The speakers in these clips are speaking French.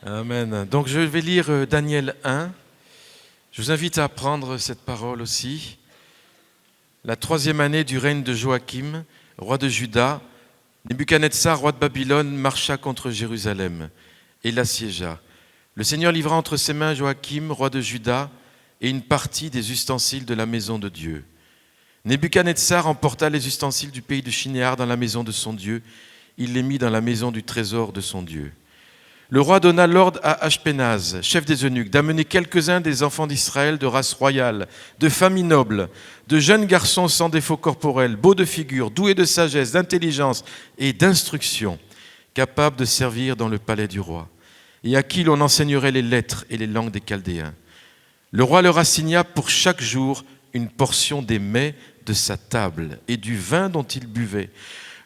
Amen. Donc je vais lire Daniel 1. Je vous invite à prendre cette parole aussi. La 3e année du règne de Joachim, roi de Juda, Nebuchadnezzar, roi de Babylone, marcha contre Jérusalem et l'assiégea. Le Seigneur livra entre ses mains Joachim, roi de Juda, et une partie des ustensiles de la maison de Dieu. Nebuchadnezzar emporta les ustensiles du pays de Shinéar dans la maison de son Dieu. Il les mit dans la maison du trésor de son Dieu. Le roi donna l'ordre à Ashpenaz, chef des eunuques, d'amener quelques-uns des enfants d'Israël de race royale, de famille noble, de jeunes garçons sans défaut corporel, beaux de figure, doués de sagesse, d'intelligence et d'instruction, capables de servir dans le palais du roi, et à qui l'on enseignerait les lettres et les langues des Chaldéens. Le roi leur assigna pour chaque jour une portion des mets de sa table et du vin dont ils buvaient,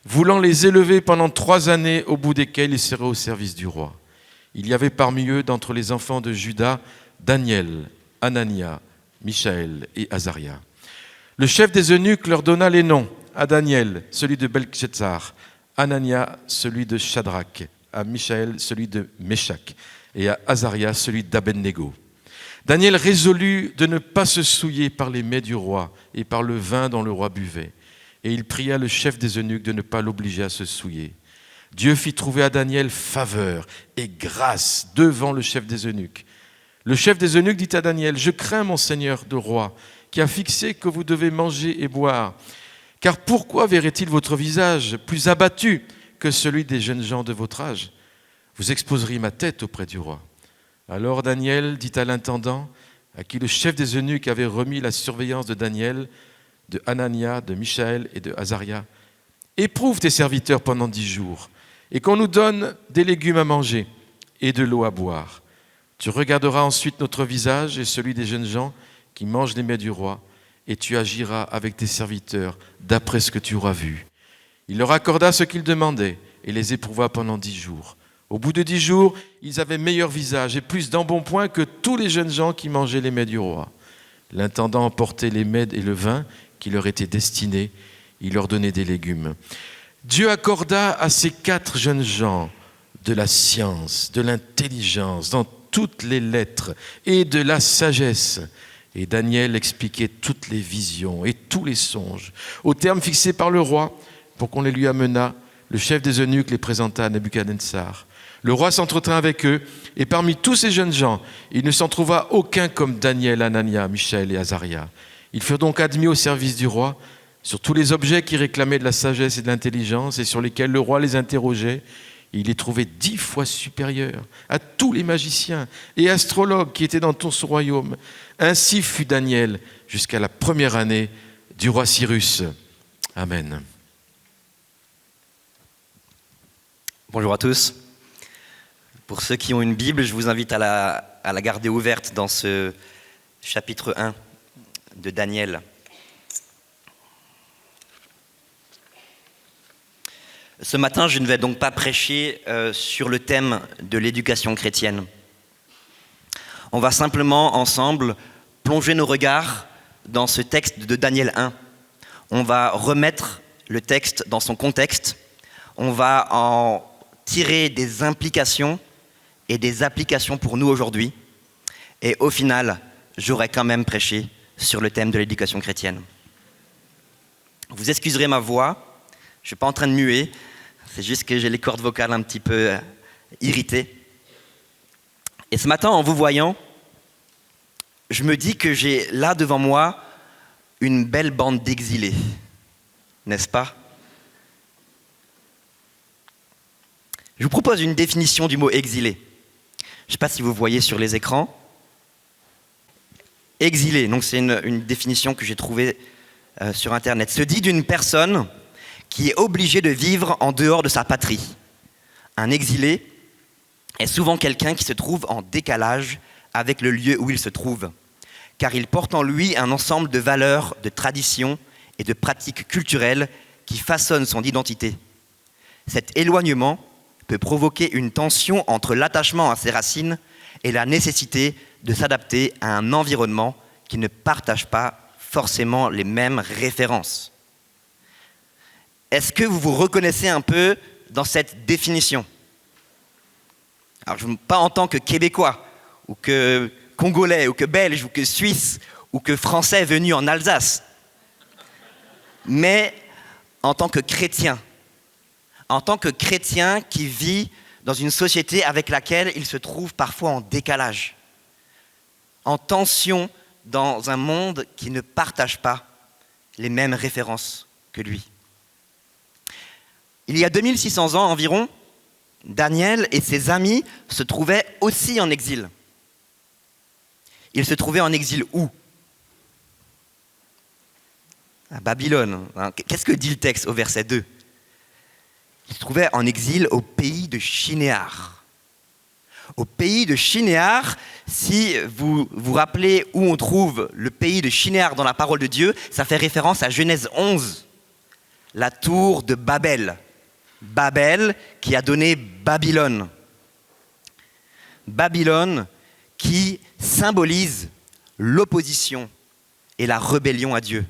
voulant les élever pendant 3 années, au bout desquelles ils seraient au service du roi. Il y avait parmi eux, d'entre les enfants de Juda, Daniel, Anania, Michaël et Azaria. Le chef des eunuques leur donna les noms: à Daniel, celui de Beltchatsar, Anania, celui de Shadrach, à Michaël, celui de Meshach, et à Azaria, celui d'Abednego. Daniel résolut de ne pas se souiller par les mets du roi et par le vin dont le roi buvait. Et il pria le chef des eunuques de ne pas l'obliger à se souiller. Dieu fit trouver à Daniel faveur et grâce devant le chef des eunuques. Le chef des eunuques dit à Daniel: je crains mon seigneur le roi, qui a fixé que vous devez manger et boire. Car pourquoi verrait-il votre visage plus abattu que celui des jeunes gens de votre âge? Vous exposeriez ma tête auprès du roi. Alors Daniel dit à l'intendant, à qui le chef des eunuques avait remis la surveillance de Daniel, de Anania, de Michaël et de Azaria: éprouve tes serviteurs pendant 10 jours, et qu'on nous donne des légumes à manger et de l'eau à boire. Tu regarderas ensuite notre visage et celui des jeunes gens qui mangent les mets du roi, et tu agiras avec tes serviteurs d'après ce que tu auras vu. Il leur accorda ce qu'ils demandaient et les éprouva pendant 10 jours. Au bout de 10 jours, ils avaient meilleur visage et plus d'embonpoint que tous les jeunes gens qui mangeaient les mets du roi. L'intendant emportait les mets et le vin qui leur étaient destinés. Il leur donnait des légumes. Dieu accorda à ces 4 jeunes gens de la science, de l'intelligence dans toutes les lettres et de la sagesse. Et Daniel expliquait toutes les visions et tous les songes au terme fixé par le roi pour qu'on les lui amenât. Le chef des eunuques les présenta à Nebuchadnezzar. Le roi s'entretint avec eux, et parmi tous ces jeunes gens, il ne s'en trouva aucun comme Daniel, Anania, Michaël et Azaria. Ils furent donc admis au service du roi sur tous les objets qui réclamaient de la sagesse et de l'intelligence et sur lesquels le roi les interrogeait. Il les trouvait 10 fois supérieurs à tous les magiciens et astrologues qui étaient dans tout son royaume. Ainsi fut Daniel jusqu'à la 1re année du roi Cyrus. Amen. Bonjour à tous. Pour ceux qui ont une Bible, je vous invite à la garder ouverte dans ce chapitre 1 de Daniel. Ce matin, je ne vais donc pas prêcher sur le thème de l'éducation chrétienne. On va simplement ensemble plonger nos regards dans ce texte de Daniel 1. On va remettre le texte dans son contexte. On va en tirer des implications et des applications pour nous aujourd'hui. Et au final, j'aurai quand même prêché sur le thème de l'éducation chrétienne. Vous excuserez ma voix, je ne suis pas en train de muer, c'est juste que j'ai les cordes vocales un petit peu irritées. Et ce matin, en vous voyant, je me dis que j'ai là devant moi une belle bande d'exilés, n'est-ce pas ? Je vous propose une définition du mot exilé. Je ne sais pas si vous voyez sur les écrans. Exilé, donc c'est une définition que j'ai trouvée sur Internet, se dit d'une personne qui est obligée de vivre en dehors de sa patrie. Un exilé est souvent quelqu'un qui se trouve en décalage avec le lieu où il se trouve, car il porte en lui un ensemble de valeurs, de traditions et de pratiques culturelles qui façonnent son identité. Cet éloignement peut provoquer une tension entre l'attachement à ses racines et la nécessité de s'adapter à un environnement qui ne partage pas forcément les mêmes références. Est-ce que vous vous reconnaissez un peu dans cette définition ? Alors, pas en tant que Québécois, ou que Congolais, ou que Belge, ou que Suisse, ou que Français venu en Alsace, mais en tant que chrétien. En tant que chrétien qui vit dans une société avec laquelle il se trouve parfois en décalage, en tension dans un monde qui ne partage pas les mêmes références que lui. Il y a 2600 ans environ, Daniel et ses amis se trouvaient aussi en exil. Ils se trouvaient en exil où? À Babylone. Qu'est-ce que dit le texte au verset 2? Ils se trouvaient en exil au pays de Shinéar. Au pays de Shinéar, si vous vous rappelez où on trouve le pays de Shinéar dans la parole de Dieu, ça fait référence à Genèse 11, la tour de Babel. Babel qui a donné Babylone. Babylone qui symbolise l'opposition et la rébellion à Dieu.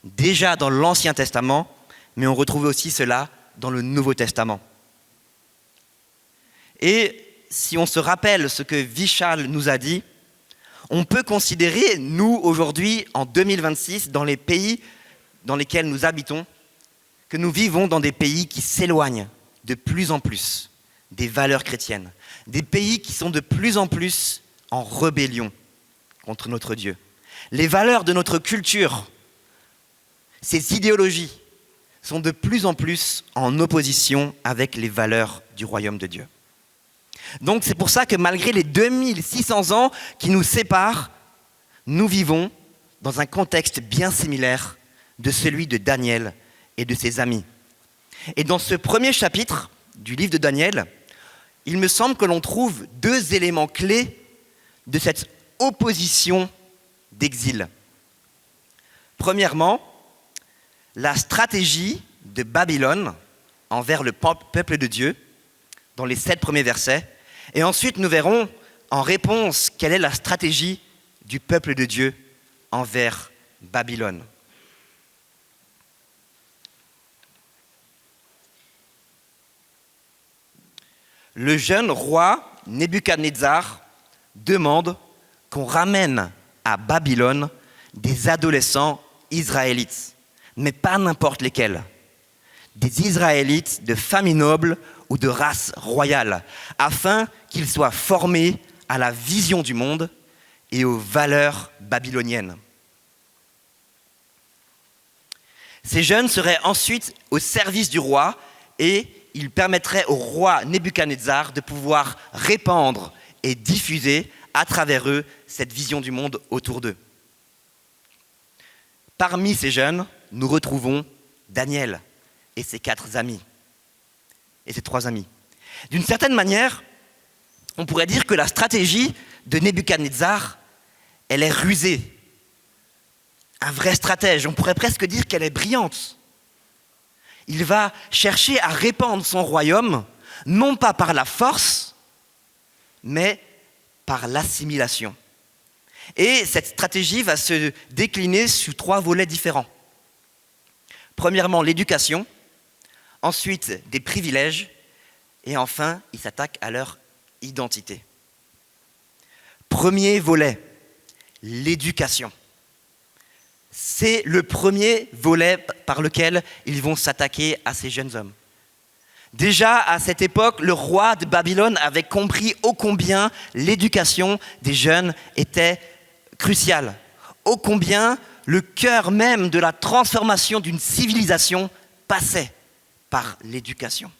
Déjà dans l'Ancien Testament, mais on retrouve aussi cela dans le Nouveau Testament. Et si on se rappelle ce que Vishal nous a dit, on peut considérer, nous, aujourd'hui, en 2026, dans les pays dans lesquels nous habitons, que nous vivons dans des pays qui s'éloignent de plus en plus des valeurs chrétiennes, des pays qui sont de plus en plus en rébellion contre notre Dieu. Les valeurs de notre culture, ces idéologies, sont de plus en plus en opposition avec les valeurs du royaume de Dieu. Donc c'est pour ça que malgré les 2600 ans qui nous séparent, nous vivons dans un contexte bien similaire de celui de Daniel et de ses amis. Et dans ce premier chapitre du livre de Daniel, il me semble que l'on trouve deux éléments clés de cette opposition d'exil. Premièrement, la stratégie de Babylone envers le peuple de Dieu, dans les 7 premiers versets. Et ensuite, nous verrons en réponse quelle est la stratégie du peuple de Dieu envers Babylone. Le jeune roi Nebuchadnezzar demande qu'on ramène à Babylone des adolescents israélites, mais pas n'importe lesquels. Des Israélites de famille noble ou de race royale, afin qu'ils soient formés à la vision du monde et aux valeurs babyloniennes. Ces jeunes seraient ensuite au service du roi et ils permettraient au roi Nebuchadnezzar de pouvoir répandre et diffuser à travers eux cette vision du monde autour d'eux. Parmi ces jeunes, nous retrouvons Daniel et ses 4 amis, et ses 3 amis. D'une certaine manière, on pourrait dire que la stratégie de Nebuchadnezzar, elle est rusée. Un vrai stratège, on pourrait presque dire qu'elle est brillante. Il va chercher à répandre son royaume, non pas par la force, mais par l'assimilation. Et cette stratégie va se décliner sur 3 volets différents. Premièrement, l'éducation, ensuite des privilèges, et enfin, il s'attaque à leur identité. Premier volet, l'éducation. C'est le premier volet par lequel ils vont s'attaquer à ces jeunes hommes. Déjà, à cette époque, le roi de Babylone avait compris ô combien l'éducation des jeunes était cruciale, ô combien le cœur même de la transformation d'une civilisation passait par l'éducation.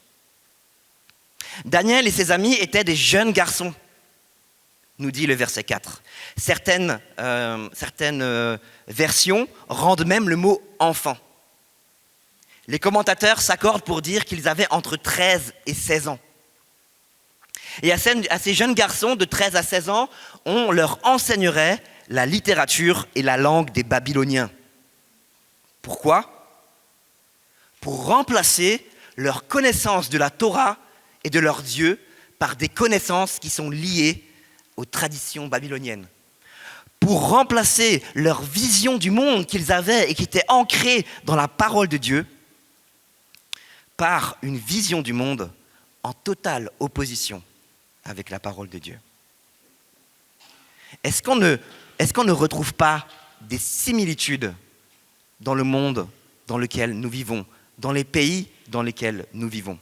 Daniel et ses amis étaient des jeunes garçons, nous dit le verset 4. Certaines versions rendent même le mot « enfant ». Les commentateurs s'accordent pour dire qu'ils avaient entre 13 et 16 ans. Et à ces jeunes garçons de 13 à 16 ans, on leur enseignerait la littérature et la langue des Babyloniens. Pourquoi ? Pour remplacer leur connaissance de la Torah et de leur Dieu par des connaissances qui sont liées aux traditions babyloniennes. Pour remplacer leur vision du monde qu'ils avaient et qui était ancrée dans la parole de Dieu par une vision du monde en totale opposition avec la parole de Dieu. Est-ce qu'on ne retrouve pas des similitudes dans le monde dans lequel nous vivons, dans les pays dans lesquels nous vivons?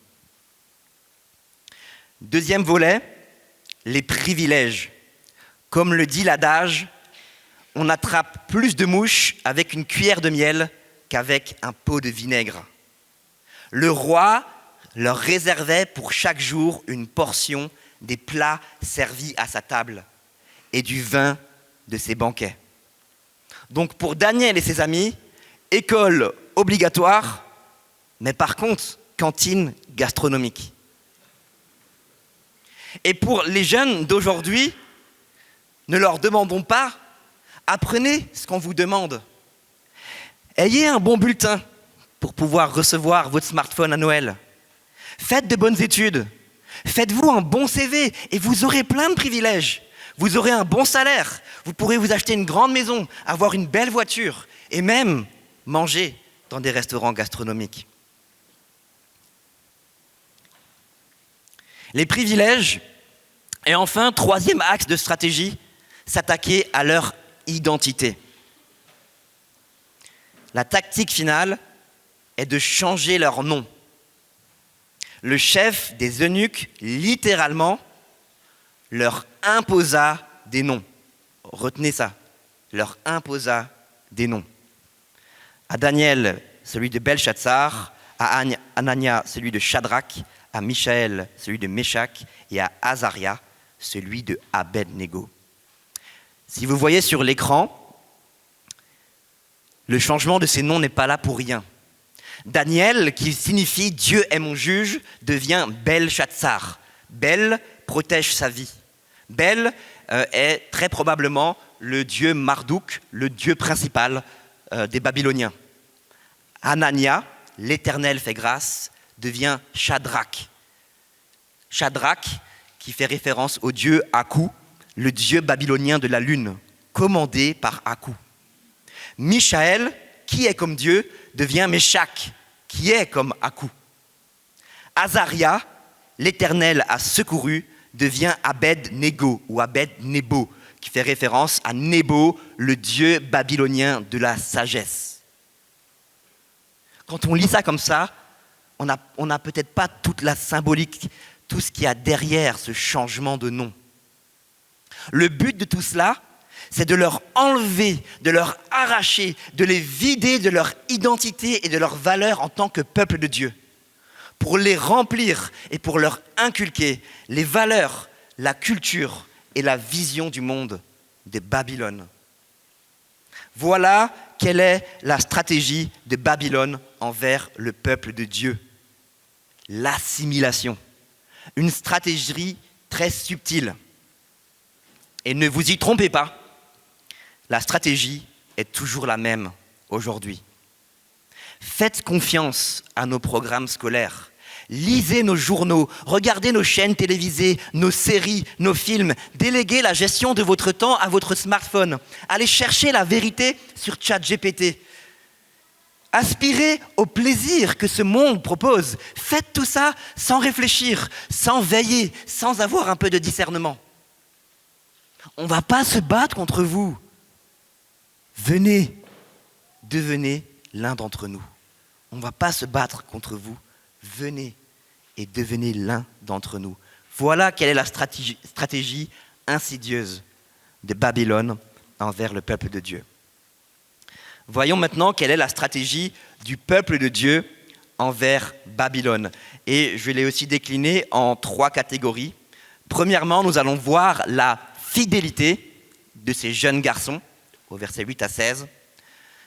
Deuxième volet, les privilèges. Comme le dit l'adage, on attrape plus de mouches avec une cuillère de miel qu'avec un pot de vinaigre. Le roi leur réservait pour chaque jour une portion des plats servis à sa table et du vin de ses banquets. Donc pour Daniel et ses amis, école obligatoire, mais par contre, cantine gastronomique. Et pour les jeunes d'aujourd'hui, ne leur demandons pas, apprenez ce qu'on vous demande. Ayez un bon bulletin pour pouvoir recevoir votre smartphone à Noël. Faites de bonnes études. Faites-vous un bon CV et vous aurez plein de privilèges. Vous aurez un bon salaire. Vous pourrez vous acheter une grande maison, avoir une belle voiture et même manger dans des restaurants gastronomiques. Les privilèges. Et enfin, troisième axe de stratégie, s'attaquer à leur identité. La tactique finale est de changer leur nom. Le chef des eunuques, littéralement, leur imposa des noms. Retenez ça, leur imposa des noms. À Daniel, celui de Belshazzar, à Anania, celui de Shadrach, à Michaël, celui de Méshach, et à Azaria, celui de Abed-Nego. Si vous voyez sur l'écran, le changement de ces noms n'est pas là pour rien. Daniel, qui signifie « Dieu est mon juge », devient Belshazzar. Bel protège sa vie. Bel est très probablement le dieu Marduk, le dieu principal des Babyloniens. Anania, l'Éternel fait grâce, devient Shadrach. Shadrach, qui fait référence au dieu Aku, le dieu babylonien de la lune, commandé par Aku. Michaël, qui est comme Dieu, devient Méshach, qui est comme Aku. Azaria, l'Éternel a secouru, devient Abed-Nego ou Abed-Nebo, qui fait référence à Nebo, le dieu babylonien de la sagesse. Quand on lit ça comme ça, on n'a peut-être pas toute la symbolique, tout ce qu'il y a derrière ce changement de nom. Le but de tout cela, c'est de leur enlever, de leur arracher, de les vider de leur identité et de leur valeur en tant que peuple de Dieu, pour les remplir et pour leur inculquer les valeurs, la culture et la vision du monde de Babylone. Voilà quelle est la stratégie de Babylone envers le peuple de Dieu. L'assimilation. Une stratégie très subtile. Et ne vous y trompez pas, la stratégie est toujours la même aujourd'hui. Faites confiance à nos programmes scolaires. Lisez nos journaux, regardez nos chaînes télévisées, nos séries, nos films. Déléguez la gestion de votre temps à votre smartphone. Allez chercher la vérité sur ChatGPT. Aspirez au plaisir que ce monde propose. Faites tout ça sans réfléchir, sans veiller, sans avoir un peu de discernement. On ne va pas se battre contre vous. Venez, devenez l'un d'entre nous. On ne va pas se battre contre vous. Venez et devenez l'un d'entre nous. Voilà quelle est la stratégie insidieuse de Babylone envers le peuple de Dieu. Voyons maintenant quelle est la stratégie du peuple de Dieu envers Babylone. Et je l'ai aussi décliné en 3 catégories. Premièrement, nous allons voir la fidélité de ces jeunes garçons, au verset 8 à 16.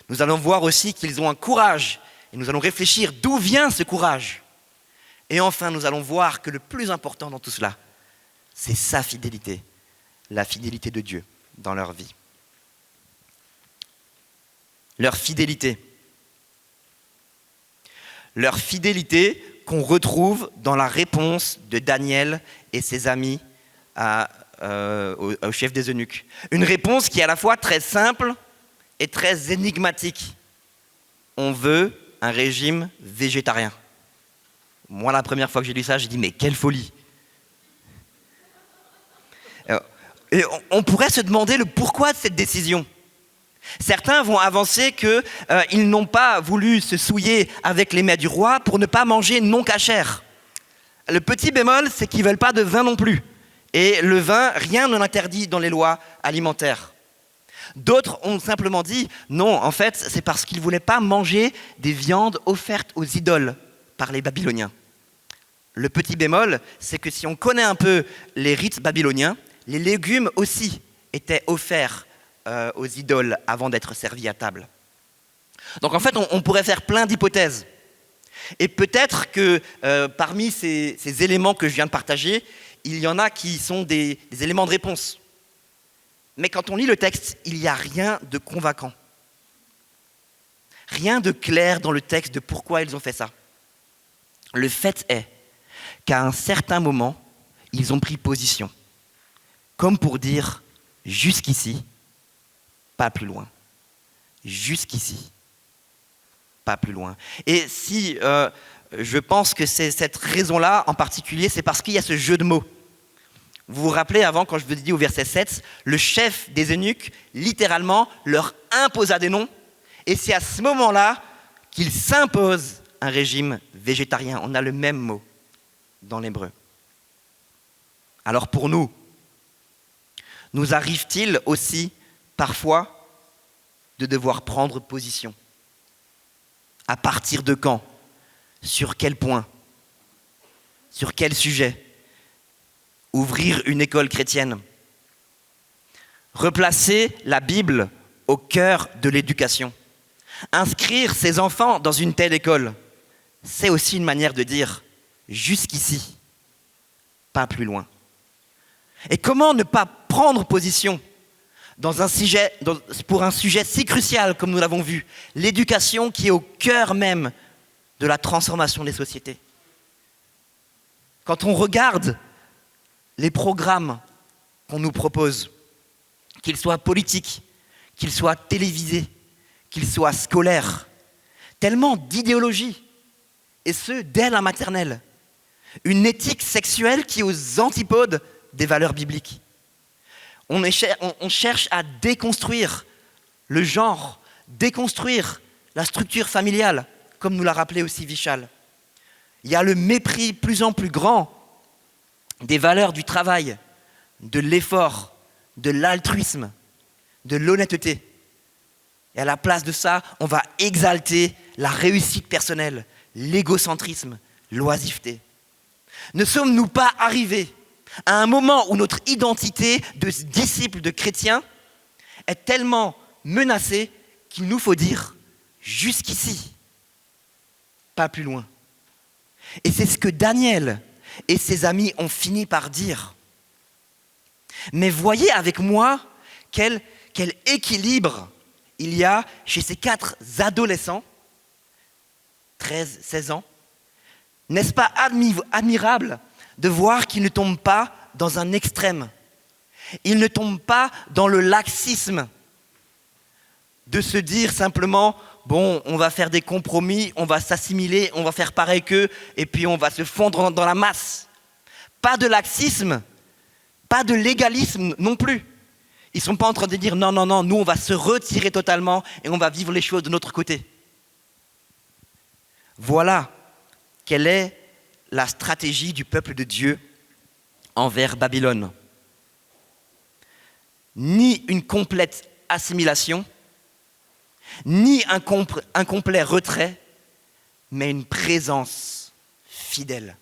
Nous allons voir aussi qu'ils ont un courage, et nous allons réfléchir d'où vient ce courage. Et enfin, nous allons voir que le plus important dans tout cela, c'est sa fidélité, la fidélité de Dieu dans leur vie. Leur fidélité qu'on retrouve dans la réponse de Daniel et ses amis au chef des eunuques. Une réponse qui est à la fois très simple et très énigmatique. On veut un régime végétarien. Moi, la première fois que j'ai lu ça, j'ai dit « mais quelle folie !» Et on pourrait se demander le pourquoi de cette décision. Certains vont avancer qu'ils n'ont pas voulu se souiller avec les mets du roi pour ne pas manger non cachère. Le petit bémol, c'est qu'ils ne veulent pas de vin non plus. Et le vin, rien ne l'interdit dans les lois alimentaires. D'autres ont simplement dit non, en fait, c'est parce qu'ils ne voulaient pas manger des viandes offertes aux idoles par les Babyloniens. Le petit bémol, c'est que si on connaît un peu les rites babyloniens, les légumes aussi étaient offerts aux idoles avant d'être servis à table. Donc en fait, on pourrait faire plein d'hypothèses. Et peut-être que parmi ces éléments que je viens de partager, il y en a qui sont des éléments de réponse. Mais quand on lit le texte, il n'y a rien de convaincant. Rien de clair dans le texte de pourquoi ils ont fait ça. Le fait est qu'à un certain moment, ils ont pris position. Comme pour dire, jusqu'ici, pas plus loin. Jusqu'ici, pas plus loin. Et si je pense que c'est cette raison-là en particulier, c'est parce qu'il y a ce jeu de mots. Vous vous rappelez avant, quand je vous ai dit au verset 7, le chef des eunuques, littéralement, leur imposa des noms. Et c'est à ce moment-là qu'il s'impose un régime végétarien. On a le même mot dans l'hébreu. Alors pour nous, nous arrive-t-il aussi parfois de devoir prendre position? À partir de quand? Sur quel point? Sur quel sujet? Ouvrir une école chrétienne? Replacer la Bible au cœur de l'éducation? Inscrire ses enfants dans une telle école? C'est aussi une manière de dire jusqu'ici, pas plus loin. Et comment ne pas prendre position pour un sujet si crucial comme nous l'avons vu, l'éducation qui est au cœur même de la transformation des sociétés? Quand on regarde les programmes qu'on nous propose, qu'ils soient politiques, qu'ils soient télévisés, qu'ils soient scolaires, tellement d'idéologie, et ce, dès la maternelle. Une éthique sexuelle qui est aux antipodes des valeurs bibliques. On cherche à déconstruire le genre, déconstruire la structure familiale, comme nous l'a rappelé aussi Vichal. Il y a le mépris plus en plus grand des valeurs du travail, de l'effort, de l'altruisme, de l'honnêteté. Et à la place de ça, on va exalter la réussite personnelle, l'égocentrisme, l'oisiveté. Ne sommes-nous pas arrivés à un moment où notre identité de disciple de chrétien est tellement menacée qu'il nous faut dire jusqu'ici, pas plus loin? Et c'est ce que Daniel et ses amis ont fini par dire. Mais voyez avec moi quel équilibre il y a chez ces 4 adolescents, 13, 16 ans. N'est-ce pas admirable de voir qu'ils ne tombent pas dans un extrême? Ils ne tombent pas dans le laxisme de se dire simplement bon, on va faire des compromis, on va s'assimiler, on va faire pareil qu'eux, et puis on va se fondre dans la masse. Pas de laxisme, pas de légalisme non plus. Ils ne sont pas en train de dire non, nous on va se retirer totalement et on va vivre les choses de notre côté. Voilà quelle est la stratégie du peuple de Dieu envers Babylone. Ni une complète assimilation, ni un complet retrait, mais une présence fidèle.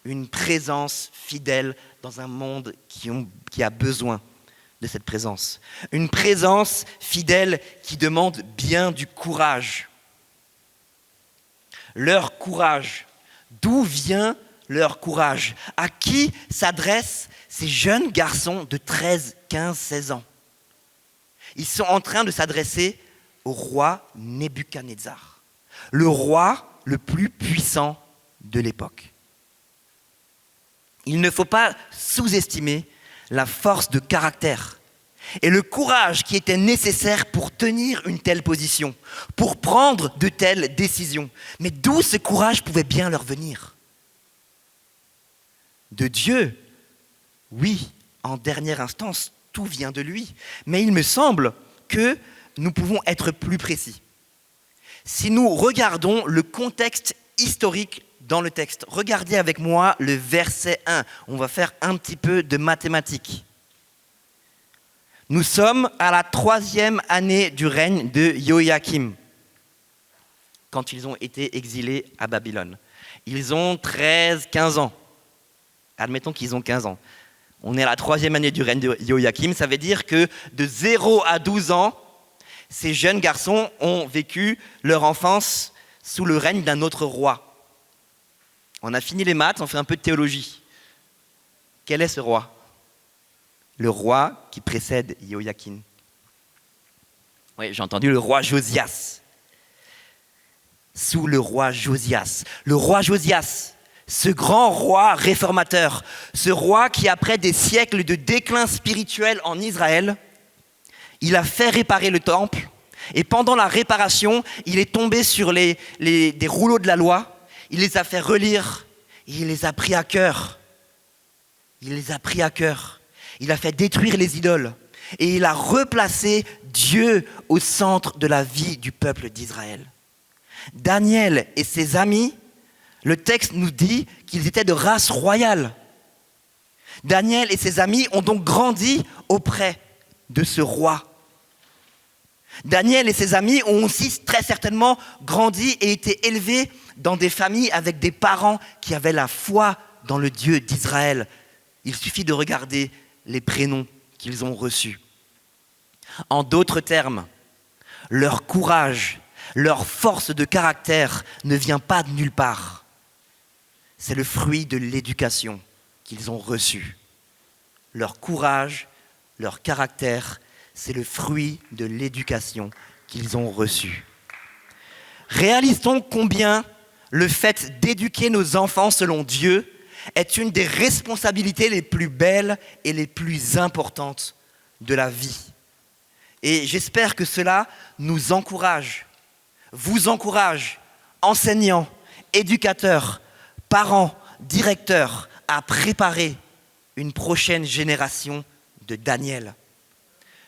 Une présence fidèle dans un monde qui a besoin de cette présence. Une présence fidèle qui demande bien du courage. Leur courage. D'où vient leur courage? À qui s'adressent ces jeunes garçons de 13, 15, 16 ans? Ils sont en train de s'adresser au roi Nebuchadnezzar, le roi le plus puissant de l'époque. Il ne faut pas sous-estimer la force de caractère et le courage qui était nécessaire pour tenir une telle position, pour prendre de telles décisions. Mais d'où ce courage pouvait bien leur venir? De Dieu, oui, en dernière instance, tout vient de lui. Mais il me semble que nous pouvons être plus précis. Si nous regardons le contexte historique dans le texte, regardez avec moi le verset 1. On va faire un petit peu de mathématiques. Nous sommes à la 3e année du règne de Joachim, quand ils ont été exilés à Babylone. Ils ont 13-15 ans. Admettons qu'ils ont 15 ans. On est à la 3e année du règne de Joachim. Ça veut dire que de 0 à 12 ans, ces jeunes garçons ont vécu leur enfance sous le règne d'un autre roi. On a fini les maths, on fait un peu de théologie. Quel est ce roi ? Le roi qui précède Joachim. Oui, j'ai entendu le roi Josias. Sous le roi Josias. Le roi Josias, ce grand roi réformateur, ce roi qui, après des siècles de déclin spirituel en Israël, il a fait réparer le temple, et pendant la réparation, il est tombé sur des rouleaux de la loi, il les a fait relire, et il les a pris à cœur. Il les a pris à cœur. Il a fait détruire les idoles, et il a replacé Dieu au centre de la vie du peuple d'Israël. Daniel et ses amis, le texte nous dit qu'ils étaient de race royale. Daniel et ses amis ont donc grandi auprès de ce roi. Daniel et ses amis ont aussi très certainement grandi et été élevés dans des familles avec des parents qui avaient la foi dans le Dieu d'Israël. Il suffit de regarder les prénoms qu'ils ont reçus. En d'autres termes, leur courage, leur force de caractère ne vient pas de nulle part. C'est le fruit de l'éducation qu'ils ont reçue. Leur courage, leur caractère, c'est le fruit de l'éducation qu'ils ont reçue. Réalise-t-on combien le fait d'éduquer nos enfants selon Dieu est une des responsabilités les plus belles et les plus importantes de la vie. Et j'espère que cela nous encourage, vous encourage, enseignants, éducateurs, parents, directeurs, à préparer une prochaine génération de Daniel.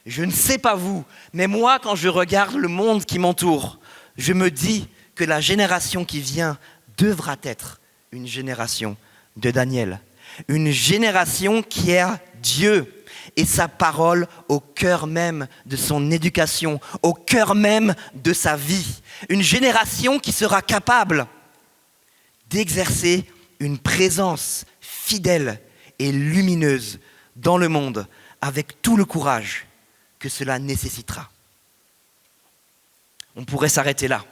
Je ne sais pas vous, mais moi, quand je regarde le monde qui m'entoure, je me dis que la génération qui vient devra être une génération de Daniel. Une génération qui a Dieu et sa parole au cœur même de son éducation, au cœur même de sa vie. Une génération qui sera capable d'exercer une présence fidèle et lumineuse dans le monde avec tout le courage que cela nécessitera. On pourrait s'arrêter là,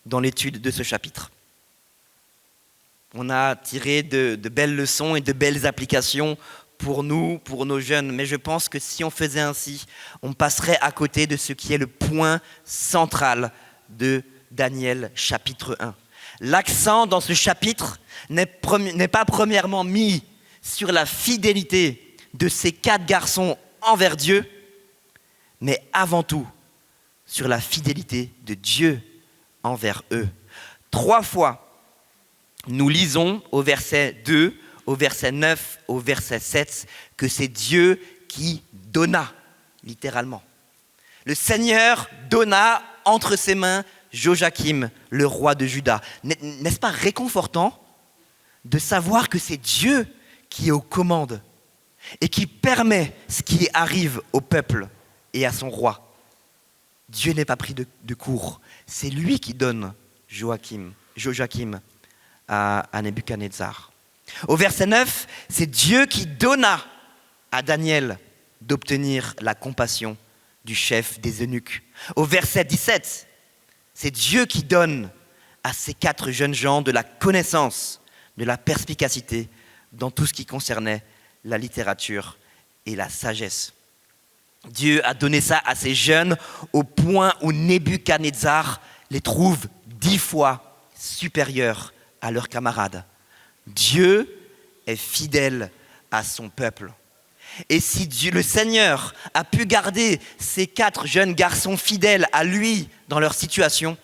dans l'étude de ce chapitre. On a tiré de belles leçons et de belles applications pour nous, pour nos jeunes, mais je pense que si on faisait ainsi, on passerait à côté de ce qui est le point central de Daniel chapitre 1. L'accent dans ce chapitre n'est pas premièrement mis sur la fidélité de ces 4 garçons envers Dieu, mais avant tout sur la fidélité de Dieu envers eux. 3 fois, nous lisons au verset 2, au verset 9, au verset 7, que c'est Dieu qui donna, littéralement. Le Seigneur donna entre ses mains Joachim, le roi de Juda. N'est-ce pas réconfortant de savoir que c'est Dieu qui est aux commandes et qui permet ce qui arrive au peuple et à son roi? Dieu n'est pas pris de court. C'est lui qui donne Joachim à Nebuchadnezzar. Au verset 9, c'est Dieu qui donna à Daniel d'obtenir la compassion du chef des eunuques. Au verset 17, c'est Dieu qui donne à ces 4 jeunes gens de la connaissance, de la perspicacité dans tout ce qui concernait la littérature et la sagesse. Dieu a donné ça à ces jeunes au point où Nebuchadnezzar les trouve 10 fois supérieurs à leurs camarades. Dieu est fidèle à son peuple. Et si Dieu, le Seigneur, a pu garder ces 4 jeunes garçons fidèles à lui dans leur situation,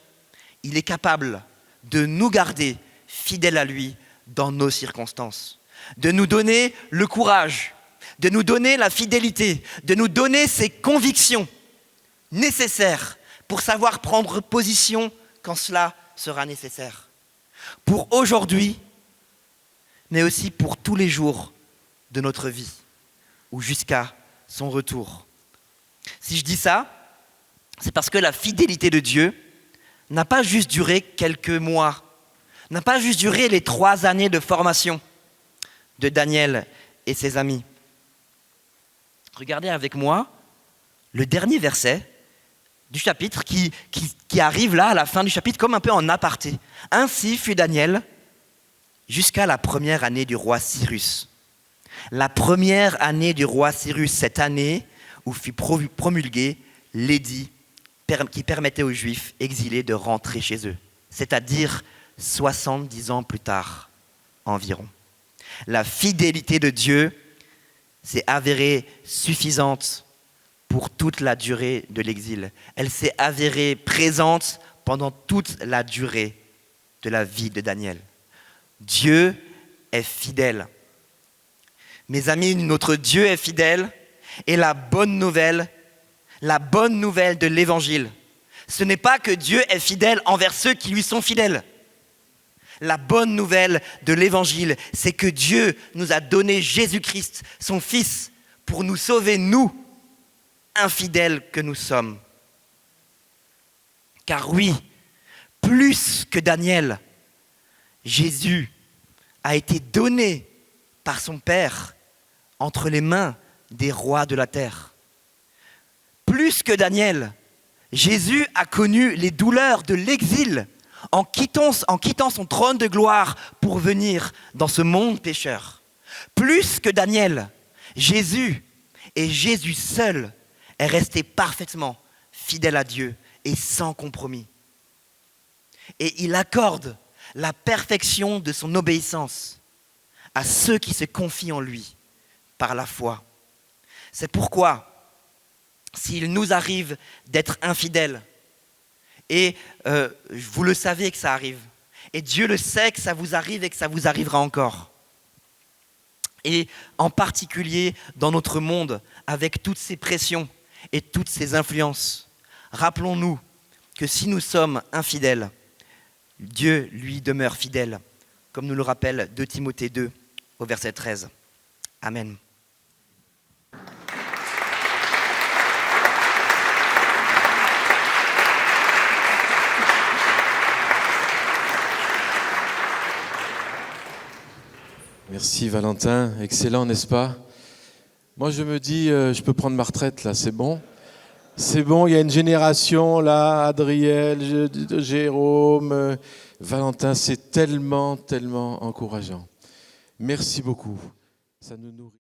il est capable de nous garder fidèles à lui dans nos circonstances, de nous donner le courage, de nous donner la fidélité, de nous donner ces convictions nécessaires pour savoir prendre position quand cela sera nécessaire. Pour aujourd'hui, mais aussi pour tous les jours de notre vie, ou jusqu'à son retour. Si je dis ça, c'est parce que la fidélité de Dieu n'a pas juste duré quelques mois, n'a pas juste duré les 3 années de formation de Daniel et ses amis. Regardez avec moi le dernier verset du chapitre qui arrive là à la fin du chapitre comme un peu en aparté. Ainsi fut Daniel jusqu'à la première année du roi Cyrus. La première année du roi Cyrus, cette année où fut promulgué l'édit qui permettait aux Juifs exilés de rentrer chez eux, c'est-à-dire 70 ans plus tard environ. La fidélité de Dieu s'est avérée suffisante pour toute la durée de l'exil. Elle s'est avérée présente pendant toute la durée de la vie de Daniel. Dieu est fidèle. Mes amis, notre Dieu est fidèle et la bonne nouvelle de l'Évangile, ce n'est pas que Dieu est fidèle envers ceux qui lui sont fidèles. La bonne nouvelle de l'Évangile, c'est que Dieu nous a donné Jésus-Christ, son Fils, pour nous sauver, nous, infidèles que nous sommes. Car oui, plus que Daniel, Jésus a été donné par son Père entre les mains des rois de la terre. Plus que Daniel, Jésus a connu les douleurs de l'exil en quittant son trône de gloire pour venir dans ce monde pécheur. Plus que Daniel, Jésus et Jésus seul est resté parfaitement fidèle à Dieu et sans compromis. Et il accorde la perfection de son obéissance à ceux qui se confient en lui par la foi. C'est pourquoi, s'il nous arrive d'être infidèles, et vous le savez que ça arrive, et Dieu le sait que ça vous arrive et que ça vous arrivera encore, et en particulier dans notre monde, avec toutes ces pressions et toutes ces influences, rappelons-nous que si nous sommes infidèles, Dieu lui demeure fidèle, comme nous le rappelle 2 Timothée 2 au verset 13. Amen. Merci Valentin, excellent n'est-ce pas? Moi je me dis, je peux prendre ma retraite là, c'est bon? C'est bon, il y a une génération là, Adriel, Jérôme, Valentin, c'est tellement encourageant. Merci beaucoup, ça nous nourrit.